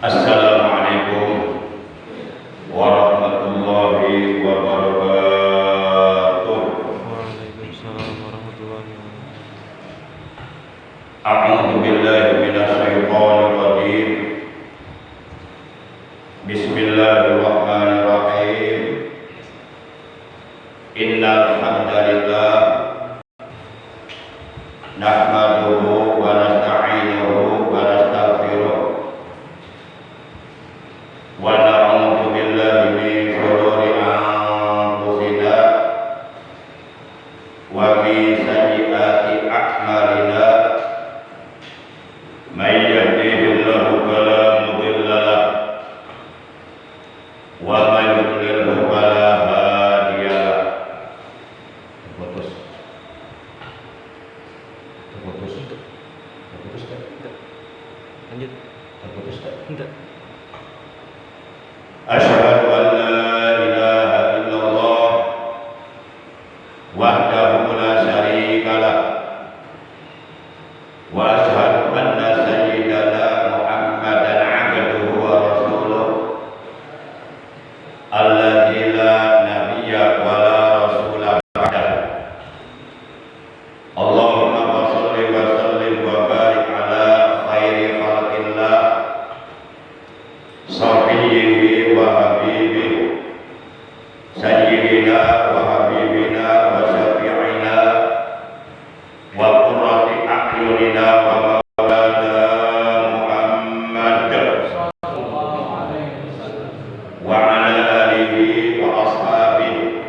Assalamualaikum warahmatullahi wabarakatuh. Waalaikumsalam warahmatullahi wabarakatuh. A'udzu billahi minasyaitonir rajim. Bismillahirrahmanirrahim. Innal hamdalillah nahmaduhu wa nasta'inuhu wa nastaghfiruh wa na'udzu billahi min shururi anfusina wa min sayyiati a'malina. May yahdihillahu fala mudilla lahu wa may yudlilhu fala hadiya lahu. Terputus kan? Lanjut. Terputus kan? Enggak. Asyhadu an la ilaha illallah wahdahu la syarika lah wa asyhadu anna sayyidana Muhammadan abduhu wa rasuluh alladzi la nabiyya wa la rasula ba'dahu. Allahumma shalli wa sallim wa barik ala khairi khalqillah safiyyihi wa habibihi sayyidina wa habibina wa syafi'ina wa qurrati a'yunina wa maulana Muhammad wa ala alihi wa ashabihi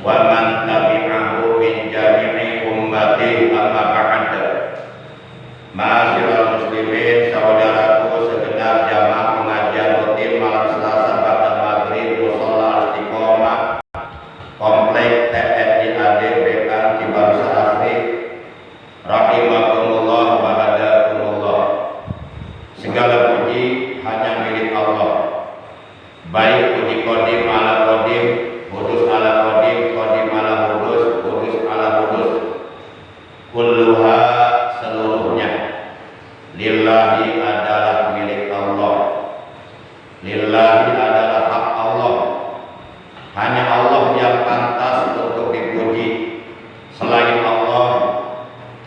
wa man tabi'ahu min jami'i ummati amma ba'd. Ma'asyiral muslimin, saudaraku segenap jamaah pengajian rutin malam Selasa pada maghrib Mushola Istiqomah Komplek TNI AD Bekan Cibangsa Asri rahimakumullah wa hadakumullah. Segala puji hanya milik Allah, baik puji qadim ala qadim, hudus ala qadim, qadim ala hudus, hudus ala hudus, kulluha seluruhnya lillahi adalah milik Allah, lillahi adalah hak Allah. Hanya Allah yang pantas untuk dipuji. Selain Allah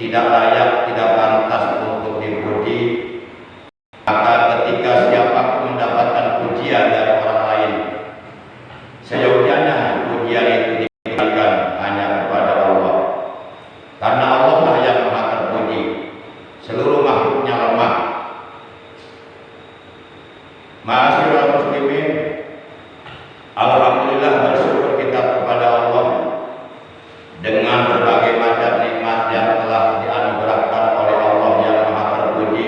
tidak layak, tidak pantas untuk dipuji. Maka ketika siapapun mendapatkan pujian dari orang lain, seyogyanya pujian itu diberikan hanya kepada Allah, karena Allah lah yang maha terpuji. Seluruh makhluknya lemah. Ma'asyiral muslimin, alhamdulillah bersyukur kita kepada Allah dengan berbagai macam nikmat yang telah dianugerahkan oleh Allah yang maha terpuji,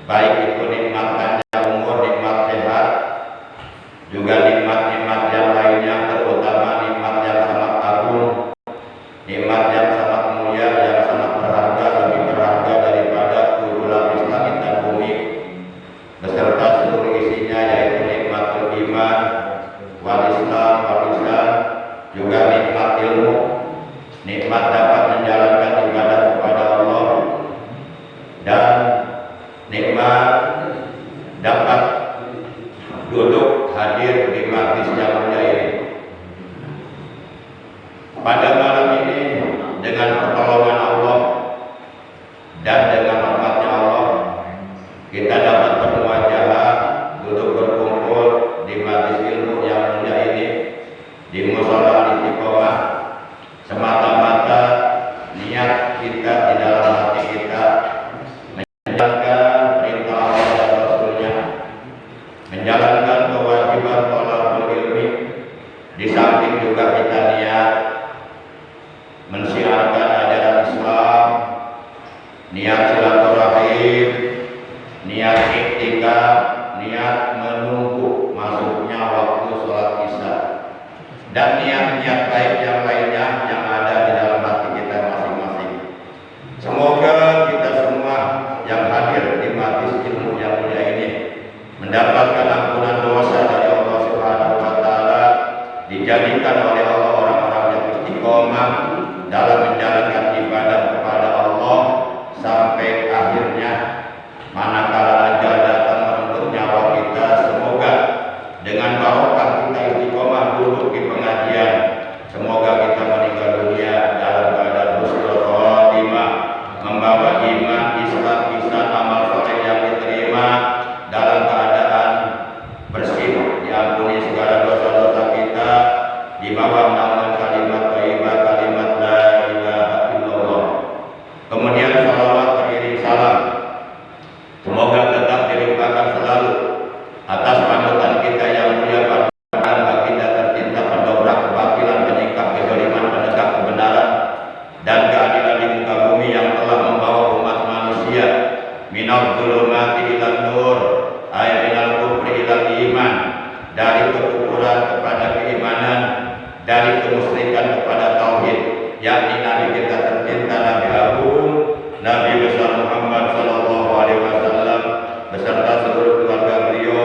baik itu nikmat panjang umur, nikmat sehat, juga nikmat-nikmat yang lainnya, terutama nikmat yang sangat agung, nikmat yang sangat mulia, yang sangat berharga, lebih berharga daripada 7 lapis langit dan bumi beserta seluruh isinya, yaitu nikmatul iman wal islam wal ihsan, juga nikmat ilmu, nikmat dapat menjalankan ibadah kepada Allah, dan nikmat dapat duduk hadir di majlis yang mulia ini. Pada malam ini dengan pertolongan Allah dan dengan rahmatnya Allah, kita dapat bermuajahah, duduk berkumpul di majlis ilmu yang mulia ini, di Mushola Istiqomah, semata-mata niat kita di dalam hati kita menjalankan perintah Allah dan Rasulnya, menjalankan kewajiban thalabul ilmi. Di samping juga kita niat mensiarkan ajaran Islam, niat silaturahim, niat iktikaf, niat menunggu masuknya waktu sholat isya, dan niat-niat baik yang lainnya yang ada di dalam hati kita masing-masing. Semoga kita semua yang hadir di majlis ilmu yang mulia ini mendapatkan ampunan dosa dari Allah Subhanahu wa taala, dijadikan oleh Allah orang-orang yang istiqomah dalam menjalankan ibadah kepada Allah sampai akhirnya manakala ajal datang minal zulumati ilan nur, ay minal kufri ilal iman, dari kekufuran kepada keimanan, dari kemusyrikan kepada tauhid, yakni Nabi kita tercinta, Nabi Agung, Nabi besar Muhammad sallallahu alaihi wasallam beserta seluruh keluarga beliau,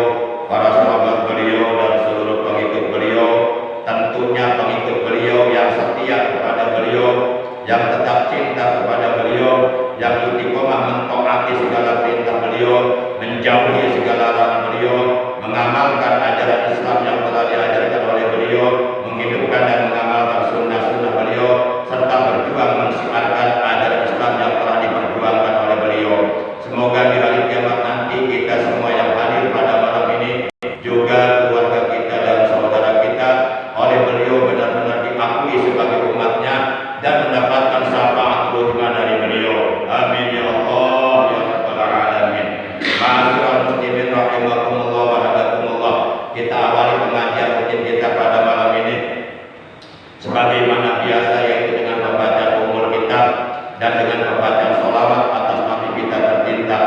para sahabat beliau dan seluruh pengikut beliau, tentunya pengikut beliau yang setia kepada beliau, yang tetap cinta kepada beliau, yang istiqomah mentaati segala perintah beliau, menjauhi segala larangan beliau, mengamalkan ajaran Islam yang telah diajarkan oleh beliau, menghidupkan dan mengamalkan sunnah-sunnah beliau, serta berjuang mensiarkan ajaran Islam yang telah diperjuangkan oleh beliau. Semoga di hari kiamat nanti kita semua yang hadir pada malam ini, juga keluarga kita dan saudara kita, oleh beliau benar-benar diakui sebagai umatnya dan mendapatkan syafaat uzma dari beliau. Amin ya Allah ya rabbal alamin. Ma'asyiral muslimin rahimakumullah wa hadakumullah. Kita awali pengajian rutin kita pada malam ini sebagaimana biasa, yaitu dengan pembacaan umul kitab dan dengan pembacaan sholawat atas Nabi kita tercinta.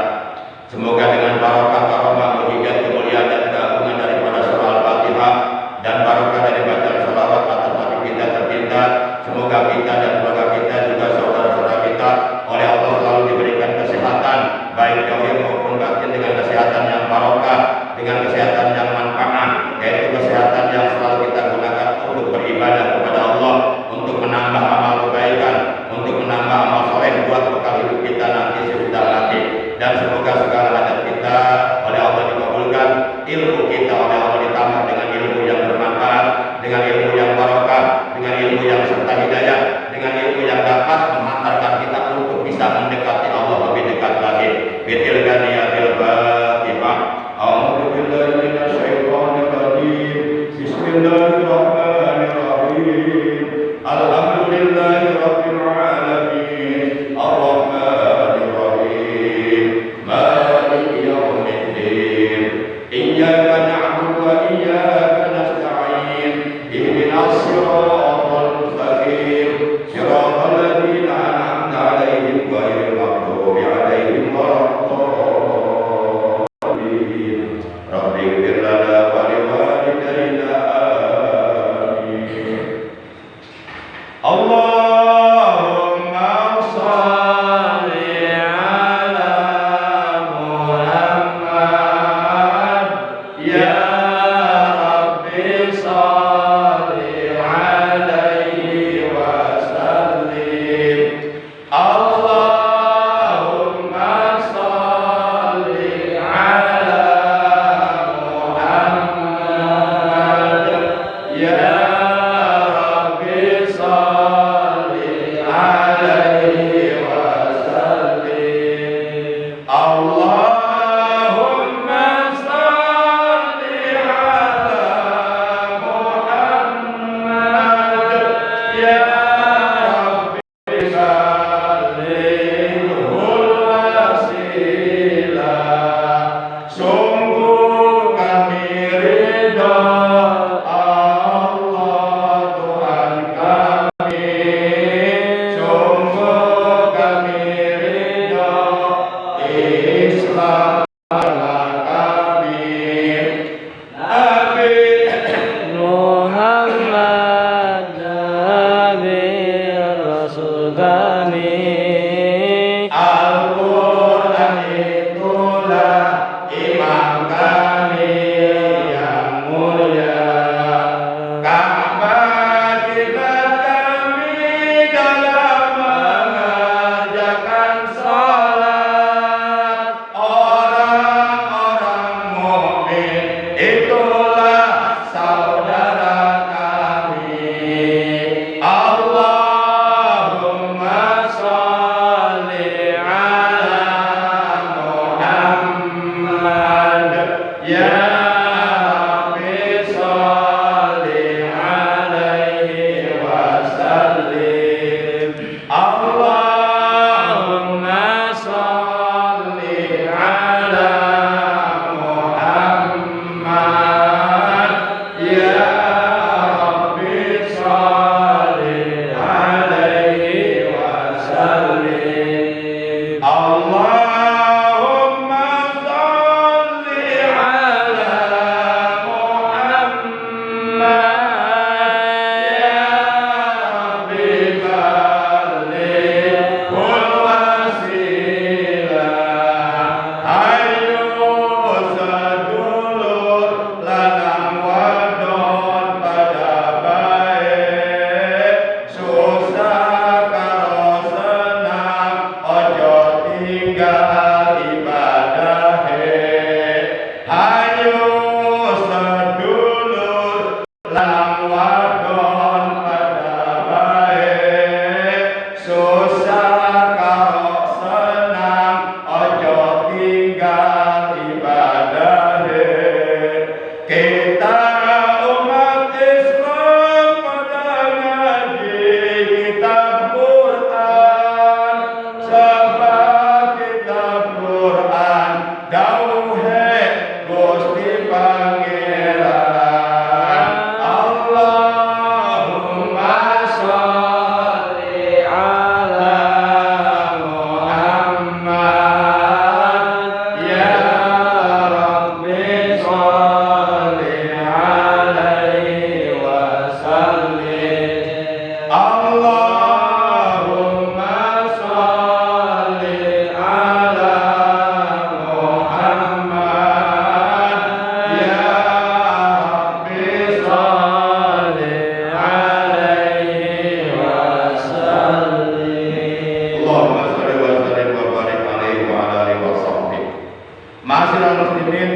Semoga dengan barokah karomah mujizat kemuliaan dan keagungan daripada surah Al-Fatihah dan barokah dari bacaan sholawat atas Nabi kita tercinta, semoga kita dan keluarga kita juga saudara-saudara kita oleh Allah selalu diberikan kesehatan baik zahir maupun batin, dengan kesehatan yang barokah, dengan kesehatan yang manfaat, yaitu kesehatan yang selalu kita gunakan untuk beribadah kepada Allah, untuk menambah amal kebaikan, untuk menambah amal soleh buat bekal hidup kita nanti sesudah mati. Dan semoga segala hajat kita oleh Allah dikabulkan, ilmu kita oleh Allah ditambah dengan ilmu yang bermanfaat, dengan ilmu yang barokah, dengan ilmu yang serta hidayah, dengan ilmu yang dapat menghantarkan kita untuk bisa mendekati Allah lebih dekat lagi. Bitil ganiyatil Fatihah. A'udzu billahi minasyaitonir rajim. Bismillahirrahmanirrahim. Alhamdulillahi rabbil alamin. Ar-Rahmanir Rahim. Maliki yaumiddin. Iyyaka na'budu wa iyyaka nasta'in. Ihdinas siratal mustaqim. Siratal ladzina an'amta 'alaihim ghairil maghdubi 'alaihim waladdallin. Rabbighfir lana wa liwalidayna. Amin. Allahumma shalli ala Muhammad ya Rabbi shalli alaihi wa sallim. Allahumma shalli ala Muhammad ya Rabbi shalli alaihi wa sallim. Allahumma shalli ala Muhammad ya Rabbi sallimul wasilah. Sungguh kami ridha Allah Tuhan kami, sungguh kami ridha Islam kami. Nabi Muhammad Nabi Rasul kami, Al-Quran itulah imam kami yang mulia. Ka'bah kiblat kami dalam mengerjakan salat. Orang tinggal ibadah hayu sedulur lang wadon pada bae susah karo senang ojo tinggal ibadah kita umat Islam pada ngaji kitab Quran sebab kitab Quran dauhe Gusti Pangeran Allahumma sholli ala Muhammad ya Rabbi sholli alaihi wa sallim Allahumma sholli ala Muhammad ya Rabbi sholli alaihi wa sallim Allahumma sholli wa sallim wa barik alaihi wa ala alihi wa sahbihi. Ma'asyiral muslimin,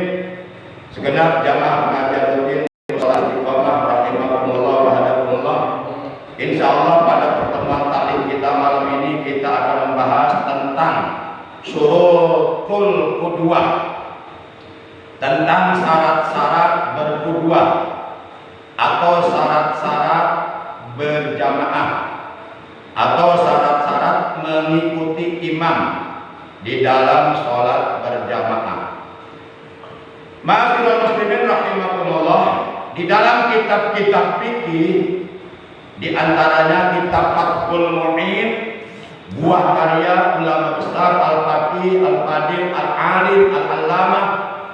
segenap jamaah pengajian rutin Salat Istiqomah rahimakumullah wa hadakumullah. Insyaallah pada pertemuan taklim kita malam ini kita akan membahas tentang syurutul qudwah, tentang syarat-syarat berqudwah atau syarat-syarat berjamaah atau syarat-syarat mengikuti imam di dalam sholat berjamaah. Ma'asyiral muslimin rahimakumullah, di dalam kitab-kitab fikih di antaranya kitab Fathul Mu'in buah karya ulama besar Al-Faqih Al-Fadil Al-Alim Al-Allamah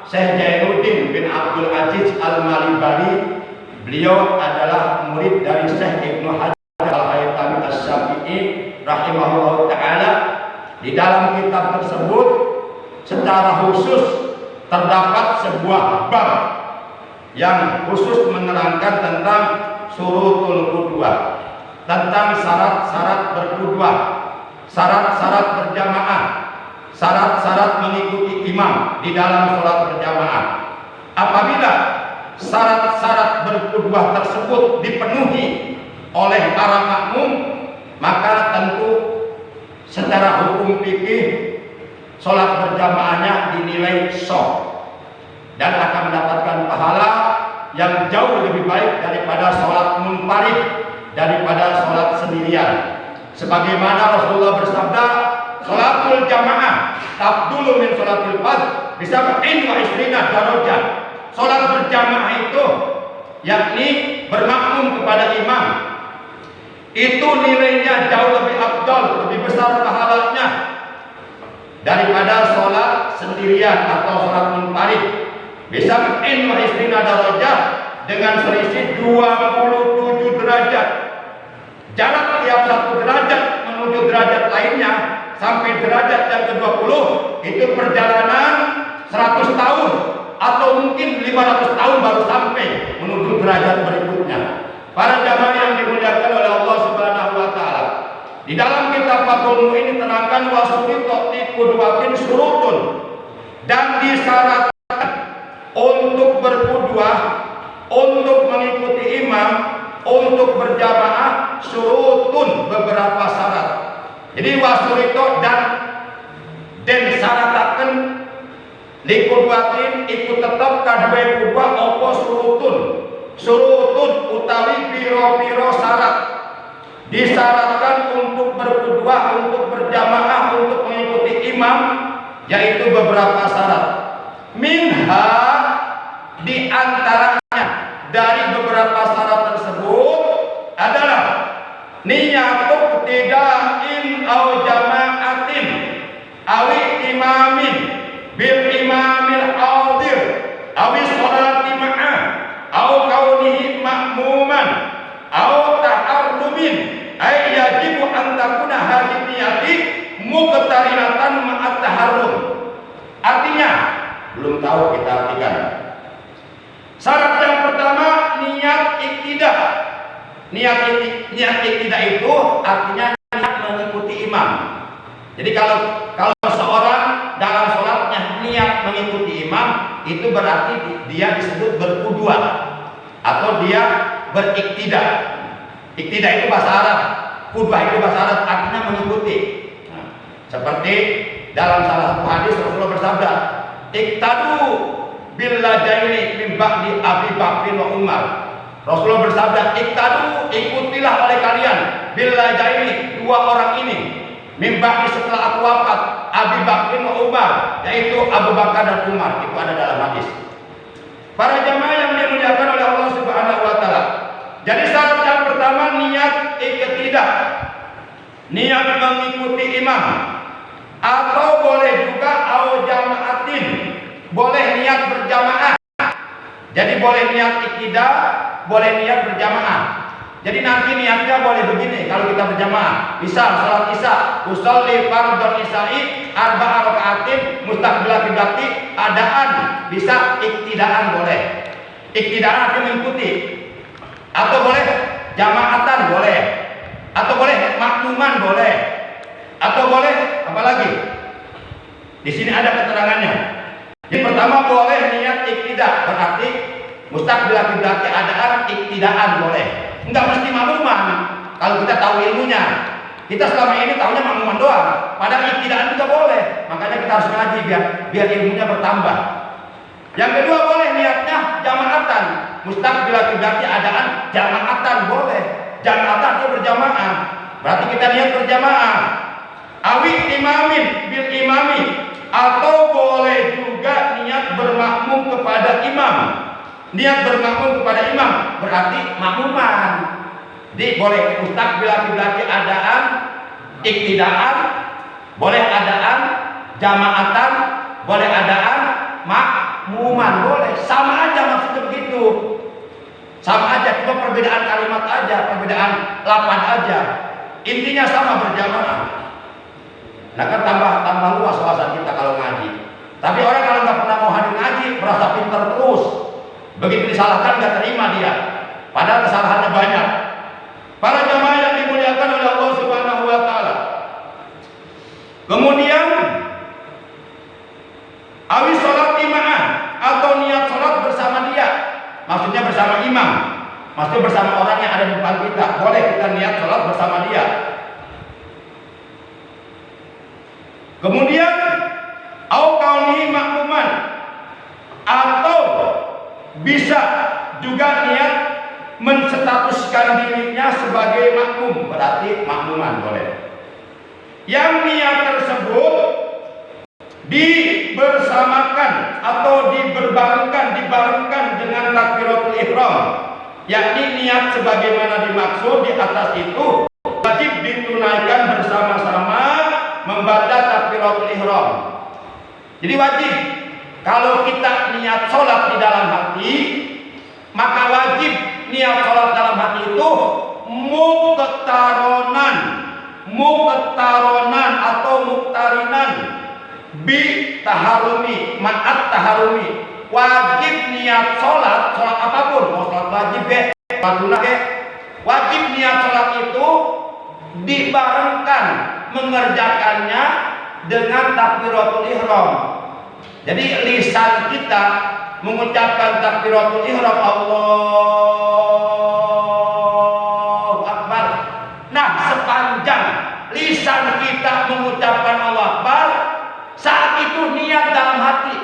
Syekh Jainuddin bin Abdul Aziz Al-Malibari. Beliau adalah murid dari Syekh Ibnu Hajar Al-Haytami Asy-Syafi'i rahimahullah ta'ala. Di dalam kitab tersebut secara khusus terdapat sebuah bab yang khusus menerangkan tentang syurutul qudwah, tentang syarat-syarat berqudwah, syarat-syarat berjamaah, syarat-syarat mengikuti imam di dalam sholat berjamaah. Apabila syarat-syarat berqudwah tersebut dipenuhi oleh para makmum, maka tentu secara hukum fikih sholat berjamaahnya dinilai sah dan akan mendapatkan pahala yang jauh lebih baik daripada sholat munfarid, daripada sholat sendirian. Sebagaimana Rasulullah bersabda, sholatul jamaah tabdulu min sholatil fard bisab'in wa isrina darajat. Sholat berjamaah itu yakni bermakmum kepada imam, itu nilainya jauh lebih afdal, lebih besar pahalanya daripada sholat sendirian atau sholat munfarid. Bisab'in wa isrina darajat, dengan selisih 27 derajat. Jarak tiap satu derajat menuju derajat lainnya sampai derajat yang ke-20 itu perjalanan 100 tahun atau mungkin 500 tahun baru sampai menuju derajat berikutnya. Para jamaah yang dimuliakan oleh Allah Subhanahu wa taala, di dalam kitab Fathul Mu'in ini terangkan wasurito qudwatin surutun, dan disyaratkan untuk berqudwah, untuk mengikuti imam, untuk berjamaah surutun, beberapa syarat. Jadi wasurito dan syarataken liqudwatin iku tetep kadue qudwah apa surutun. Surutun utawi piro-piro syarat disyaratkan untuk berqudwah, untuk berjamaah, untuk mengikuti imam, yaitu beberapa syarat. Minha, di antaranya dari beberapa syarat tersebut adalah niyatu tida'in au jama'atin awi imamin bil imamil hadir awi sholati ma'ah au kaunihi ma'muman au ta'arrumin ay yajibu an takuna hadhihi niyati muqtarinatan ma'at taharrum. Artinya, belum tahu kita artikan. Syarat yang pertama niat iktidah. Niat iktidah itu artinya niat mengikuti imam. Jadi kalau seorang niat mengikuti imam itu berarti dia disebut berqudwa atau dia beriktidah. Iktidah itu bahasa Arab, qudwah itu bahasa Arab, artinya mengikuti. Nah, seperti dalam salah satu hadis Rasulullah bersabda, "Iqtadu billajaini min ba'di Abi Bakr wa Umar." Rasulullah bersabda, "Iqtadu, ikutilah oleh kalian billajaini, dua orang ini, min ba'di setelah aku wafat, Abi Bakr wa Umar, yaitu Abu Bakar dan Umar." Itu ada dalam hadis. Para jamaah yang dimuliakan oleh Allah Subhanahu wa taala. Jadi syarat yang pertama niat iqtidah, niat mengikuti imam, atau boleh juga au jamaatin, boleh niat berjamaah. Jadi boleh niat iqtidah, boleh niat berjamaah. Jadi nanti niatnya boleh begini kalau kita berjamaah. Misal salat isya, usolli fardhon isya'i arba'a raka'atin mustaqbil qiblati, adaan bisa, iktidaan boleh. Iktidaan artinya mengikuti. Atau boleh jamaatan boleh. Atau boleh makmuman boleh. Atau boleh apa lagi? Di sini ada keterangannya. Yang pertama boleh niat iktidah, berarti mustaqbil qiblati, adaan, iktidaan boleh. Enggak mesti makmuman. Kalau kita tahu ilmunya, kita selama ini tahunya makmuman doang. Padahal iktidaan juga boleh. Makanya kita harus ngaji biar ilmunya bertambah. Yang kedua boleh niatnya jamaatan. Mustaqbil qiblati, adaan, jamaatan boleh. Jamaatan itu berjamaah. Berarti kita niat berjamaah. Awi imamin bil imami, atau boleh juga niat bermakmum kepada imam. Niat bermakmum kepada imam berarti makmuman. Jadi boleh mustaqbil qiblati, adaan, iktidaan, boleh adaan, jamaatan, boleh adaan, makmuman boleh. Sama aja maksudnya begitu. Sama aja, cuma perbedaan kalimat aja, perbedaan lafaz aja. Intinya sama, berjamaah. Nah kan tambah luas wawasan kita kalau ngaji. Tapi orang kalau nggak pernah mau hadir ngaji merasa pintar terus. Begitu disalahkan nggak terima dia. Padahal kesalahannya banyak. Para jamaah yang dimuliakan oleh Allah Subhanahu wa taala. Kemudian awi sholat ima'ah, atau niat sholat bersama dia. Maksudnya bersama imam. Maksudnya bersama orang yang ada di depan kita. Boleh kita niat sholat bersama dia. Kemudian au kaunihi makmuman, atau bisa juga niat menstatuskan dirinya sebagai makmum, berarti makmuman boleh. Yang niat tersebut dibersamakan atau dibarengkan dengan takbiratul ihram, yakni niat sebagaimana dimaksud di atas itu wajib ditunaikan bersama-sama membaca takbiratul ihram. Jadi wajib kalau kita niat sholat di dalam hati, maka wajib niat sholat dalam hati itu muqtaronan atau muqtarinan bi taharumi, ma'at taharumi. Wajib niat sholat apapun, mau sholat wajib sholat sunnah wajib niat sholat itu dibarengkan, mengerjakannya dengan takbiratul ihram. Jadi lisan kita mengucapkan takbiratul ihram, Allahu Akbar. Nah, sepanjang lisan kita mengucapkan Allahu Akbar, saat itu niat dalam hati.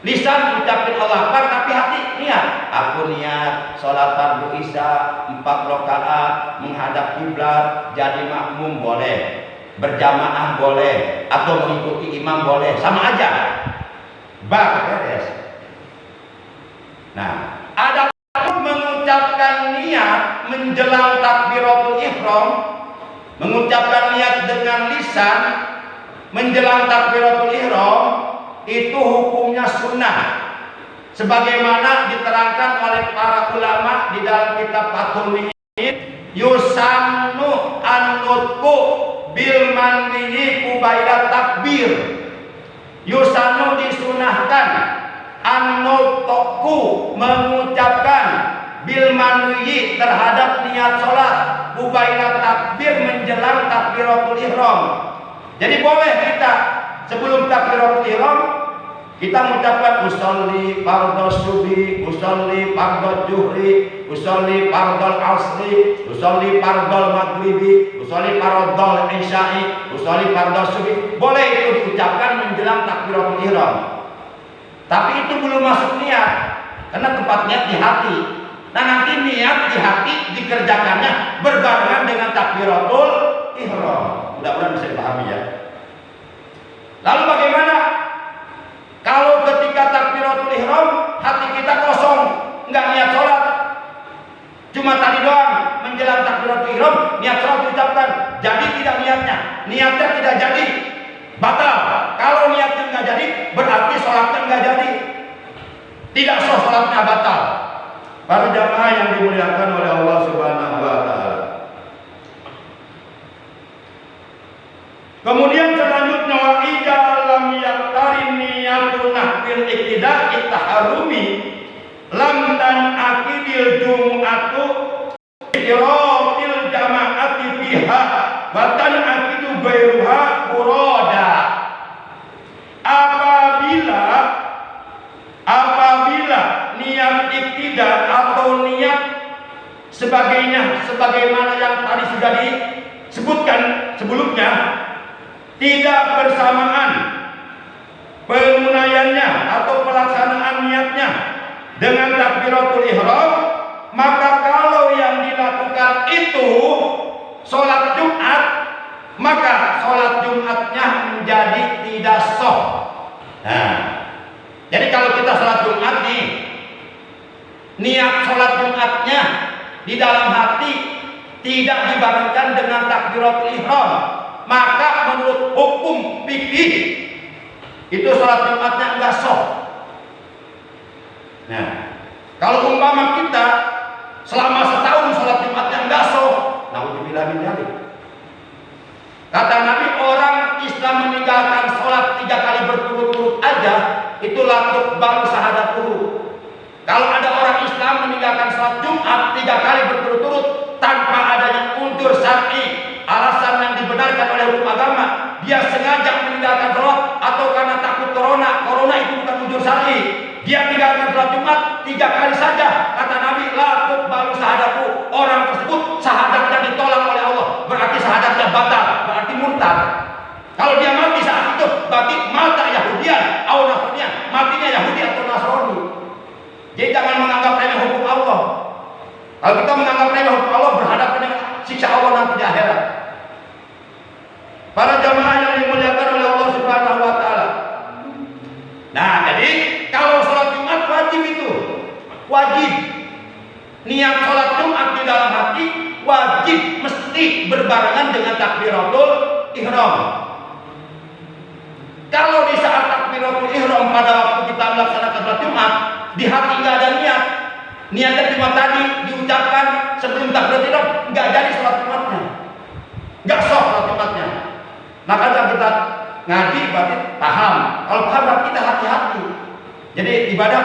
Lisan mengucapkan Allahu Akbar, tapi hati niat. Aku niat sholat fardu isya 4 rakaat menghadap kiblat, jadi makmum boleh, berjamaah boleh, atau mengikuti imam boleh, sama aja. Beres. Nah, ada mengucapkan niat menjelang takbiratul ihram, mengucapkan niat dengan lisan menjelang takbiratul ihram, itu hukumnya sunnah, sebagaimana diterangkan oleh para ulama di dalam kitab Fathul Mu'in. Yusannu an-nutqu bil manwiyi kubaila takbir. Yusannu disunahkan, an-nutqu mengucapkan, bil manwiyi terhadap niat sholat, kubaila takbir menjelang takbiratul ihram. Jadi boleh kita sebelum takbiratul ihram Kita mengucapkan usolli fardhu subuh, usolli fardhu zuhri, usolli fardhu asri, usolli fardhu maghribi, usolli fardhu isya'i, usolli fardhu subuh. Boleh itu diucapkan menjelang takbiratul ihram. Tapi itu belum masuk niat, karena tempat niat di hati. Nah, nanti niat di hati dikerjakannya berbarengan dengan takbiratul ihram. Mudah-mudahan bisa dipahami ya. Lalu bagaimana kalau ketika takbiratul ihram hati kita kosong, nggak niat sholat, cuma tadi doang menjelang takbiratul ihram niat sholat diucapkan, jadi tidak niatnya tidak jadi, batal. Kalau niatnya nggak jadi, berarti sholatnya nggak jadi, tidak sah, sholatnya batal. Para jamaah yang dimuliakan oleh Allah Subhanahu wa Ta'ala. Kemudian selanjutnya wa idza lam yaqtarin niyatu nahfil iktida'i taharrumi lam dan akidil jum'atu iktirafil jama'ati biha wa tan akidu ghairuha urada. Apabila niat iktida atau niat sebagaimana yang tadi sudah disebutkan sebelumnya tidak bersamaan penunaiannya atau pelaksanaan niatnya dengan takbiratul ihram, maka kalau yang dilakukan itu sholat Jumat, maka sholat Jumatnya menjadi tidak sah. Nah, jadi kalau kita sholat Jumat nih, niat sholat Jumatnya di dalam hati tidak dibarengkan dengan takbiratul ihram, maka menurut hukum fikih itu sholat Jumatnya enggak sah. Nah, kalau umpama kita selama setahun sholat Jumatnya enggak sah, naudzubillah min dzalik. Kata Nabi, orang Islam meninggalkan sholat 3 kali berturut-turut aja, itu latuk baru syahadatuhu. Kalau ada orang Islam meninggalkan sholat Jumat 3 kali berturut-turut tanpa adanya unsur syar'i, alasan yang dibenarkan oleh hukum agama, dia sengaja meninggalkan sholat atau karena takut corona itu bukan unsur syar'i, dia tinggalkan sholat Jumat 3 kali saja, kata Nabi, la tuqbalu syahadatu, orang tersebut syahadatnya ditolak oleh Allah, berarti syahadatnya batal, berarti murtad. Kalau dia mati saat itu, berarti mata Yahudian atau Nasrani, matinya Yahudi atau Nasrani. Jadi jangan menganggap remeh hukum Allah. Kalau kita menganggap remeh hukum Allah, berhadapan dengan siksa Allah nanti di akhirat. Para jamaah yang dimuliakan oleh Allah Subhanahu wa Ta'ala. Nah, jadi kalau sholat Jumat wajib itu, wajib. Niat sholat Jumat di dalam hati wajib, mesti berbarengan dengan takbiratul ihram. Kalau di saat takbiratul ihram pada waktu kita melaksanakan sholat Jumat, di hati nggak ada niatnya cuma tadi diucapkan sebelum takbiratul ihram, nggak jadi sholat Jumatnya, nggak sah sholat Jumatnya. Maka kalau kita ngaji berarti paham. Kalau paham berarti kita hati-hati. Jadi ibadah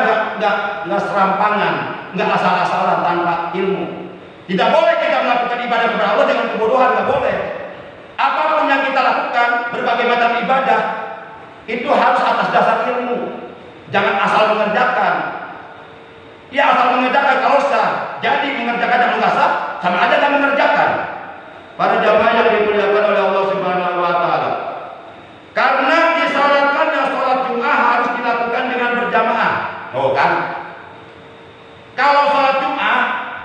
nggak serampangan, nggak asal-asalan tanpa ilmu. Tidak boleh kita melakukan ibadah kepada Allah dengan kebodohan, nggak boleh. Apapun yang kita lakukan, berbagai macam ibadah, itu harus atas dasar ilmu. Jangan asal mengerjakan. Ya asal mengerjakan kalau sah. Jadi mengerjakan yang nggak sah sama aja dengan mengerjakan. Para jamaah yang dimuliakan oleh Allah Subhanahu wa Ta'ala. Karena disyaratkannya sholat Jumat harus dilakukan dengan berjamaah. Oh kan? Kalau sholat Jumat,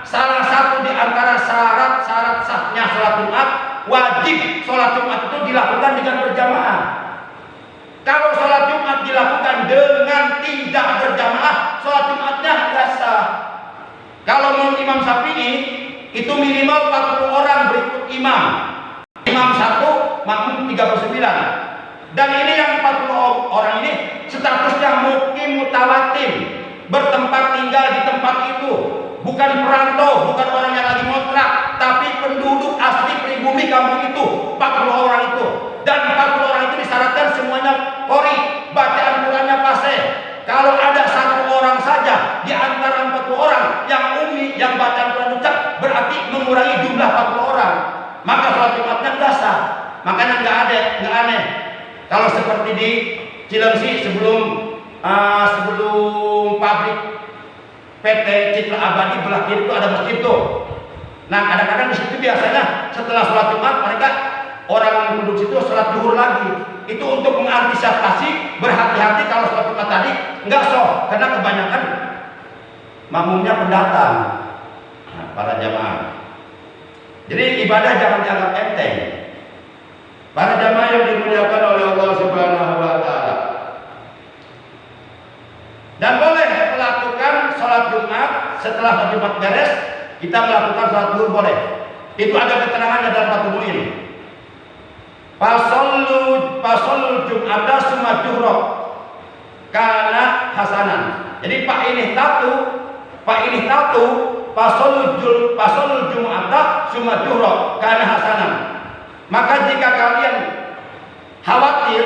salah satu di antara syarat-syarat sahnya sholat Jumat, wajib sholat Jumat itu dilakukan dengan berjamaah. Kalau sholat Jumat dilakukan dengan tidak berjamaah, sholat Jumatnya tidak sah. Kalau menurut Imam Syafi'i, itu minimal 40 orang berikut imam. Imam 1, makmum 39. Dan ini yang 40 orang ini statusnya mukim mutawatim, bertempat tinggal di tempat itu, bukan perantau, bukan orang yang lagi ngontrak, tapi penduduk asli pribumi kampung itu, 40 orang itu. Dan 40 orang itu disyaratkan semuanya qori, bacaan Qurannya fasih. Kalau ada 1 orang saja di antara 40 orang yang ummi, yang bacaan Quran ucap, berarti mengurangi jumlah 40 orang. Maka sholat Jumatnya nggak sah. Makanya nggak aneh kalau seperti di Cilengsi sebelum sebelum pabrik PT Citra Abadi belah kiri itu ada masjid tuh. Nah kadang-kadang di situ biasanya setelah sholat Jumat mereka orang penduduk situ sholat zuhur lagi. Itu untuk mengantisipasi berhati-hati kalau sholat Jumat tadi enggak sah karena kebanyakan makmumnya pendatang. Nah, para jamaah. Jadi ibadah jangan dianggap enteng. Para jamaah yang dimuliakan oleh Allah Subhanahu wa taala. Dan boleh melakukan sholat Jumat setelah sholat Jumat beres, kita melakukan sholat zuhur boleh. Itu ada keterangannya dalam Fathul Mu'in. Fasollu Jum'ata summa juhra kana hasanan. Jadi Pak ini tahu fasollu Jum'ata summa juhra kana hasanan. Maka jika kalian khawatir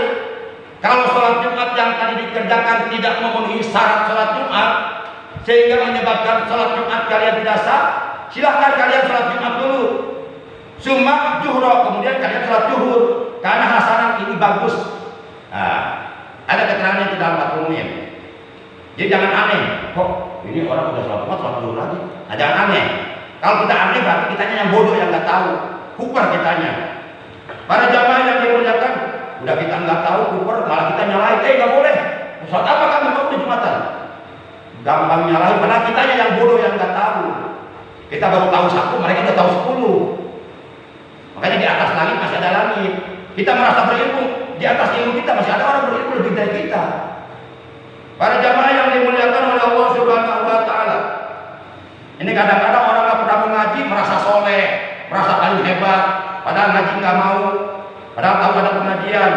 kalau sholat Jumat yang tadi dikerjakan tidak memenuhi syarat sholat Jumat sehingga menyebabkan sholat Jumat kalian tidak sah, silahkan kalian sholat Jumat dulu. Summa juhra, kemudian kalian sholat zuhur. Karena hasanah ini bagus. Nah, ada keterangan itu dalam Fathul Mu'in. Jadi jangan aneh. Kok ini orang udah sholat Jumat sholat zuhur lagi? Nah, jangan aneh. Kalau kita aneh berarti kitanya yang bodoh yang nggak tahu. Kuper kitanya. Para jamaah yang dimuliakan, udah kita nggak tahu kuper malah kita nyalain. Nggak boleh. Sholat apa kamu mau di Jumatan? Gampang nyalain. Padahal kitanya yang bodoh yang nggak tahu. Kita baru tahu 1, mereka udah tahu 10. Makanya di atas langit masih ada langit. Kita merasa berilmu, di atas ilmu kita masih ada orang berilmu lebih dari kita. Para jamaah yang dimuliakan oleh Allah Subhanahu wa taala. Ini kadang-kadang orang nggak pernah mengaji merasa soleh, merasa paling hebat, padahal ngaji nggak mau, padahal tahu ada pengajian.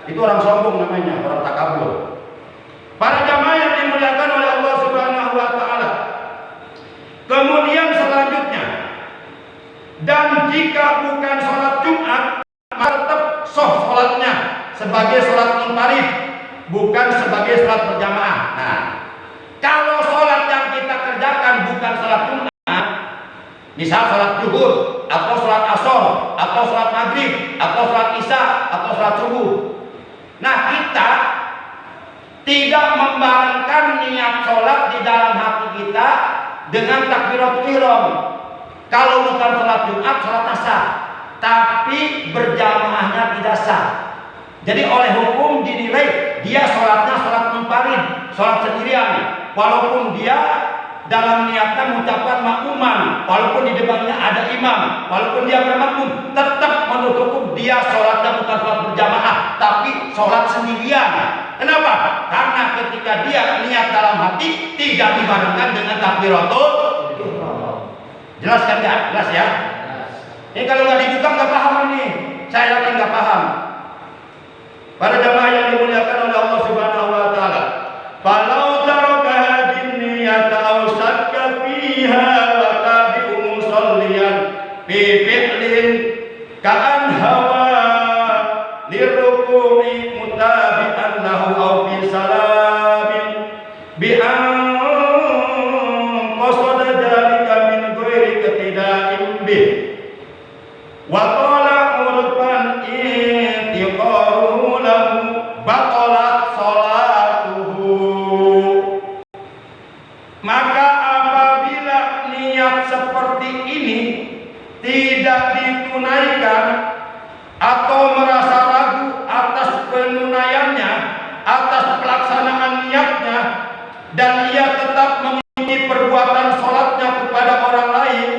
Itu orang sombong namanya, orang takabur. Para jamaah yang dimuliakan oleh Allah Subhanahu wa taala. Kemudian selanjutnya, dan jika bukan sholat Jumat, tetap sah sholatnya sebagai sholat munfarid, bukan sebagai sholat berjamaah. Nah, kalau sholat yang kita kerjakan bukan sholat Jumat, misal sholat zuhur, atau sholat asar, atau sholat maghrib, atau sholat isya, atau sholat subuh. Nah, kita tidak membarengkan niat sholat di dalam hati kita dengan takbiratul ihram. Kalau bukan sholat Jumat, sholat sah, tapi berjamaahnya tidak sah. Jadi oleh hukum dinilai dia sholatnya sholat munfarid, sholat sendirian, walaupun dia dalam niatnya mengucapkan makmuman, walaupun di depannya ada imam, walaupun dia bermakmum, tetap menurut hukum dia sholatnya bukan sholat berjamaah, tapi sholat sendirian. Kenapa? Karena ketika dia niat dalam hati tidak dibarengkan dengan takbiratul ihram. Jelas kan ya? Jelas ya? Ini kalau nggak dibuka nggak paham ini. Saya yakin nggak paham. Para jamaah yang dimuliakan oleh Allah Subhanahu wa taala. Falau taraka hadin niyata aw syakka fiha wa tabi'u musalliyan fi fi'lin ka'an hawa liruku'i mutabi'an lahu aw fi salamin bi'an qasada jalika min ghairi ketida'in bih wa qala urfan intiqaruhu lahu batalat salatuhu. Maka apabila niat seperti ini tidak ditunaikan atau merasa ragu atas penunaiannya, atas pelaksanaan niatnya, dan ia tetap mengikuti perbuatan sholatnya kepada orang lain,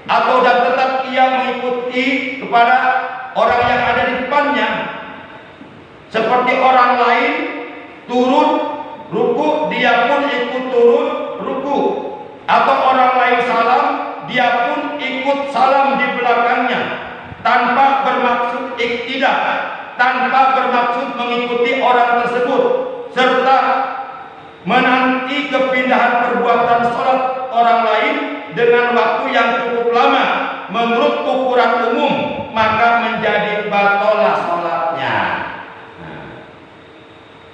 atau dan tetap ia mengikuti kepada orang yang ada di depannya, seperti orang lain turun ruku, dia pun ikut turun ruku, atau orang lain salam, dia pun ikut salam di belakangnya, tanpa bermaksud iktidak, tanpa bermaksud mengikuti orang tersebut, serta menanti kepindahan perbuatan sholat orang lain dengan waktu yang cukup lama menurut ukuran umum, maka menjadi batalah sholatnya. Nah,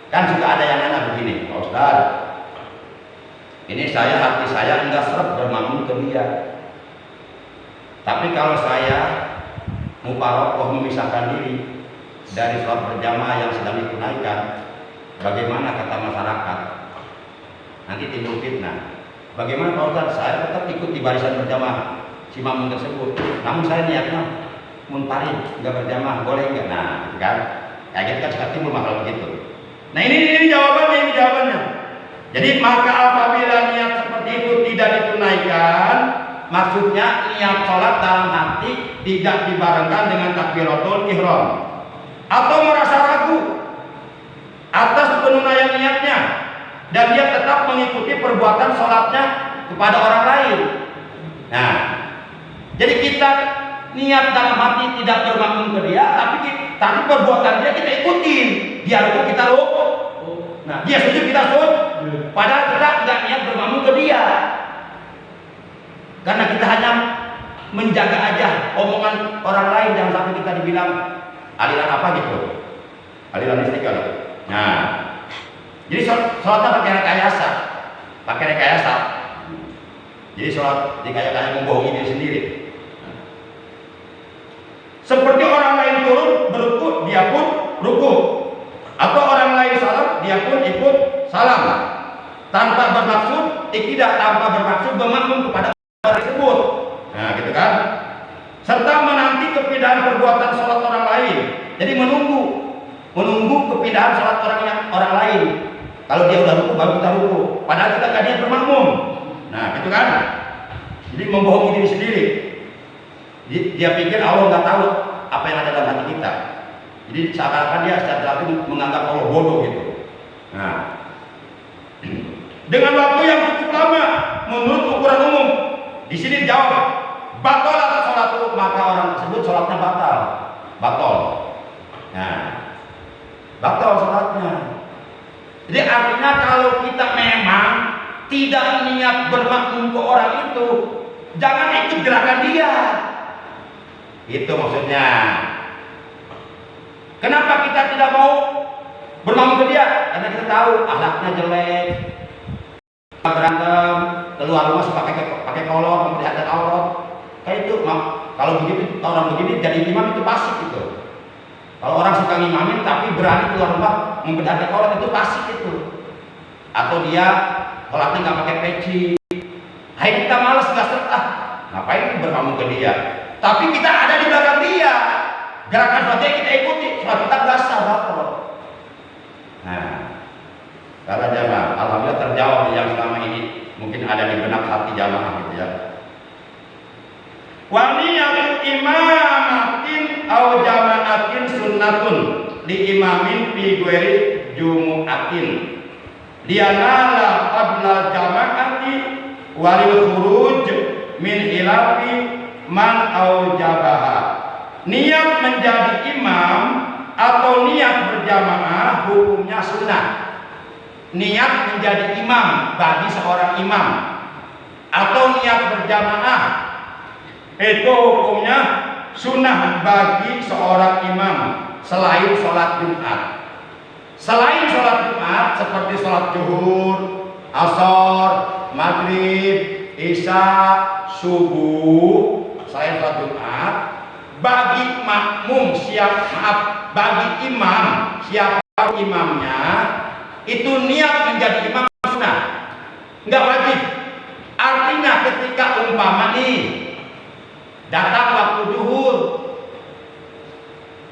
kan juga ada yang nanya begini, Pak Ustaz, ini hati saya enggak seret bermakmum ke dia, tapi kalau saya muparokoh memisahkan diri dari sholat berjamaah yang sedang ditunaikan, bagaimana kata masyarakat? nanti timbul fitnah. Bagaimana Pak Ustaz? Saya tetap ikut di barisan berjamaah si makmum tersebut, namun saya niatnya munfarid, nggak berjamaah, boleh nggak? Nah, gitu kan? Kayak gitu kan suka timbul masalah begitu. Nah ini jawabannya. Jadi maka apabila niat seperti itu tidak ditunaikan, maksudnya niat sholat dalam hati tidak dibarengkan dengan takbiratul ihram, atau merasa ragu atas penunaian niatnya, dan dia tetap mengikuti perbuatan sholatnya kepada orang lain. Nah, jadi kita niat dalam hati tidak bermakmum ke dia, tapi perbuatan dia kita ikutin. Dia ruku kita ruku. Nah, dia sujud kita sujud. Padahal kita tidak niat bermakmum ke dia. Karena kita hanya menjaga aja omongan orang lain, jangan sampai kita dibilang aliran apa gitu. Aliran istiqlal. Nah, jadi sholatnya pakai rekayasa. Jadi sholat kayak membohongi diri sendiri. Seperti orang lain turun berruku, dia pun ruku. Atau orang lain salam, dia pun ikut salam. Tanpa bermaksud, tanpa bermaksud bermakmum kepada orang tersebut. Nah, gitu kan? Serta menanti kepindahan perbuatan sholat orang lain. Jadi menunggu kepindahan sholat orang lain. Kalau dia udah ruku, baru kita ruku. Padahal kita nggak niat bermakmum. Nah, gitu kan? Jadi membohongi diri sendiri. Dia pikir Allah nggak tahu apa yang ada dalam hati kita. Jadi seakan-akan dia secara langsung menganggap Allah bodoh gitu. Nah, dengan waktu yang cukup lama menurut ukuran umum, di sini jawab batal atau sholat itu, maka orang tersebut sholatnya batal. Nah, batal sholatnya. Jadi artinya kalau kita memang tidak niat bermakmum ke orang itu, jangan ikut gerakan dia. Itu maksudnya. Kenapa kita tidak mau bermakmum ke dia? Karena kita tahu akhlaknya jelek, berantem, keluar rumah suka pakai kolor, memperlihatkan aurat. Kayak itu, kalau begitu orang begini jadi imam itu fasik itu. Kalau orang suka ngimamin tapi berani keluar rumah memperlihatkan aurat itu fasik itu. Atau dia sholatnya nggak pakai peci. Hai, kita malas nggak serta. Ngapain bermakmum ke dia? Tapi kita ada di belakang dia. Gerakan sholatnya kita ikuti, sholat kita basah batal. Nah, kata jamaah, alhamdulillah terjawab yang selama ini mungkin ada di benak hati jamaah gitu ya. Wa niyatul imamatin au jama'atin sunnatun li imamin fi ghairi jumu'atin lianala qabla jama'ati walil khuruj min khilafi man au jabaha. Niat menjadi imam atau niat berjamaah hukumnya sunnah. Niat menjadi imam bagi seorang imam atau niat berjamaah itu hukumnya sunnah bagi seorang imam selain sholat Jumat. Selain sholat Jumat seperti sholat zuhur, asar, maghrib, isya, subuh, selain sholat Jumat, bagi makmum bagi imam siapa imamnya itu niat menjadi imam sunnah, nggak wajib. Artinya ketika umpama nih datang waktu zuhur,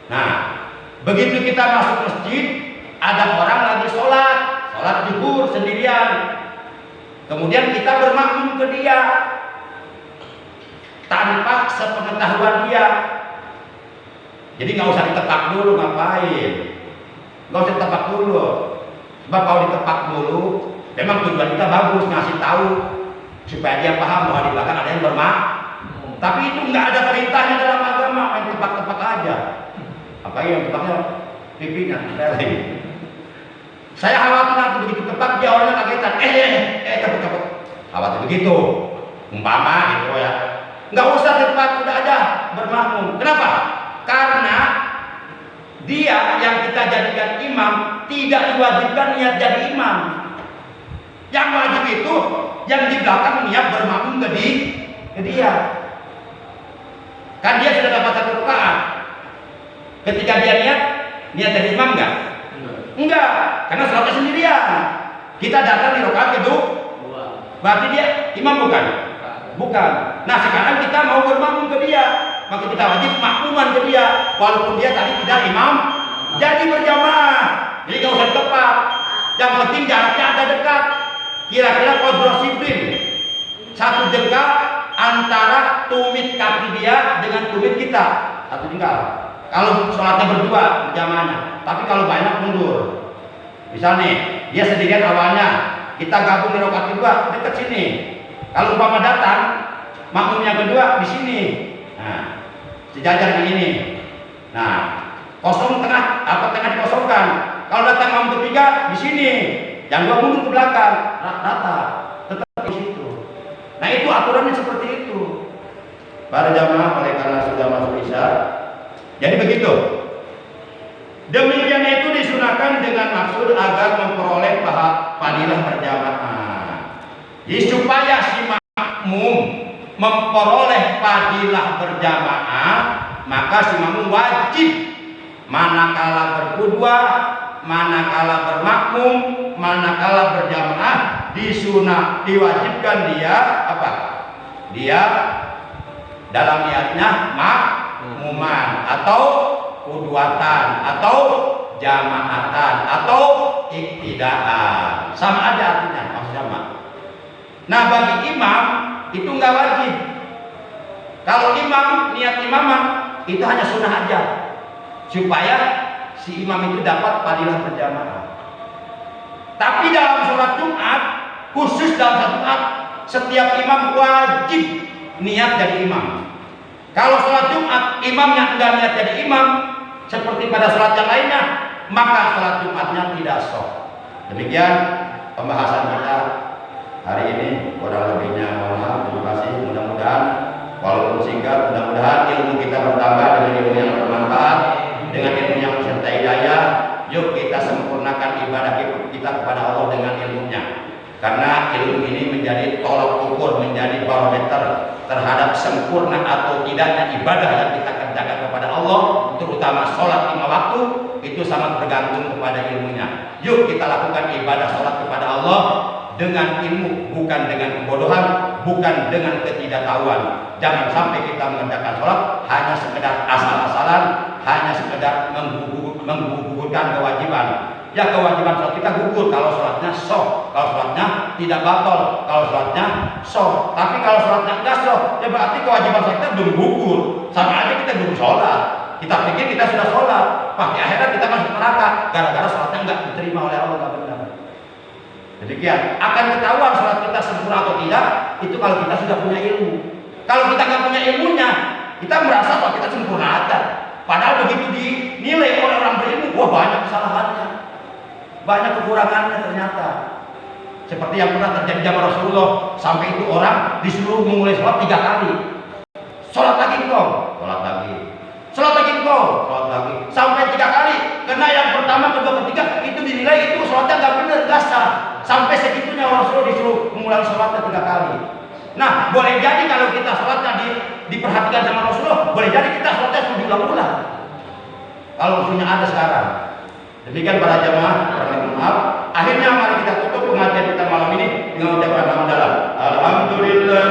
nah begitu kita masuk masjid ada orang lagi sholat zuhur sendirian, kemudian kita bermakmum ke dia tanpa sepengetahuan dia. Jadi nggak usah ditebak dulu ngapain, nggak usah ditebak dulu. Sebab kalau ditebak dulu, memang tujuan kita bagus ngasih tahu supaya dia paham bahwa di belakang ada yang bermakmum. Tapi itu nggak ada perintahnya dalam agama, main tebak-tebak aja. Apa yang tebaknya pipinya, Saya khawatir nanti begitu tebak dia orangnya kagetan, cepet. Khawatir begitu, umpama gitu ya. Nggak usah tebak, udah aja bermakmum. Kenapa? Karena dia yang kita jadikan imam tidak diwajibkan niat jadi imam. Yang wajib itu yang di belakang niat bermakmum ke dia. Kan dia sudah dapat 1 rakaat. Ketika dia niat jadi imam enggak? Enggak, karena sholatnya sendirian. Kita datang di rakaat kedua. Berarti dia imam bukan? Bukan. Nah sekarang kita mau bermakmum ke dia, maka kita wajib makmuman ke dia, walaupun dia tadi tidak imam. Jadi berjamaah. Jadi nggak usah tepat. Yang penting jaraknya ada dekat. Kira-kira qadra sibrin, 1 jengkal antara tumit kaki dia dengan tumit kita, 1 jengkal. Kalau sholatnya berdua berjamaahnya, tapi kalau banyak mundur. Misalnya dia sendirian awalnya, kita gabung di rakaat kedua dekat sini. Kalau umpama datang makmum yang kedua di sini, nah sejajar begini. Nah kosong tengah, tengah dikosongkan. Kalau datang makmum ketiga di sini, yang 2 mundur ke belakang, rata tetap di situ. Nah itu aturannya seperti itu. Para jamaah, oleh karena sudah masuk isya, jadi begitu. Demikian itu disunahkan dengan maksud agar memperoleh fadilah berjamaah. Jadi supaya si makmum memperoleh fadilah berjamaah, maka si makmum wajib manakala berqudwa, manakala bermakmum, manakala berjamaah, diwajibkan dia apa? Dia dalam niatnya makmuman atau qudwatan atau jamaatan atau iktidaan, sama aja artinya, maksudnya sama. Nah bagi imam itu nggak wajib. Kalau imam niat imaman itu hanya sunnah aja, supaya si imam itu dapat fadilah berjamaah. Tapi dalam sholat Jumat, khusus dalam satu Jumat, setiap imam wajib niat jadi imam. Kalau sholat Jumat imamnya enggak niat jadi imam, seperti pada sholat yang lainnya, maka sholat Jumatnya tidak sah. Demikian pembahasan kita hari ini. Kurang lebihnya mohon maaf. Terima kasih. Mudah-mudahan walaupun singkat, mudah-mudahan ilmu kita bertambah dengan ilmu yang bermanfaat, dengan ilmu yang serta hidayah. Yuk kita sempurnakan ibadah kita kepada Allah dengan ilmunya. Karena ilmu ini menjadi tolak ukur, menjadi barometer terhadap sempurna atau tidaknya ibadah yang kita kerjakan kepada Allah, terutama sholat 5 waktu, itu sangat bergantung kepada ilmunya. Yuk kita lakukan ibadah sholat kepada Allah dengan ilmu, bukan dengan kebodohan, bukan dengan ketidaktahuan. Jangan sampai kita mengerjakan sholat hanya sekedar asal-asalan, hanya sekedar menggugurkan kewajiban. Ya kewajiban sholat kita gugur kalau sholatnya sah, kalau sholatnya tidak batal, kalau sholatnya sah. Tapi kalau sholatnya enggak sah, ya berarti kewajiban sholat kita belum gugur. Sama aja kita belum sholat. Kita pikir kita sudah sholat, pas di akhirat kita masuk neraka gara-gara sholatnya enggak diterima oleh Allah, enggak benar. Demikian akan ketahuan sholat kita sempurna atau tidak itu kalau kita sudah punya ilmu. Kalau kita nggak punya ilmunya, kita merasa sholat kita sempurna aja. Padahal begitu dinilai oleh orang berilmu, wah banyak kesalahannya, banyak kekurangannya ternyata. Seperti yang pernah terjadi zaman Rasulullah, sampai itu orang disuruh memulai sholat 3 kali. Sholat lagi engkau, sholat lagi. Sholat lagi engkau, sholat lagi. Sampai 3 kali. Karena yang pertama, kedua, ketiga itu dinilai itu sholatnya nggak benar, nggak sah. Sampai segitunya Rasulullah disuruh mengulangi sholatnya 3 kali. Nah, boleh jadi kalau kita sholatnya diperhatikan sama Rasulullah, boleh jadi kita sholatnya sudah diulang-ulang. Kalau usulnya ada sekarang. Demikian para jamaah, kurang maaf. Akhirnya mari kita tutup pengajian kita malam ini dengan ucapan hamdalah. Alhamdulillah.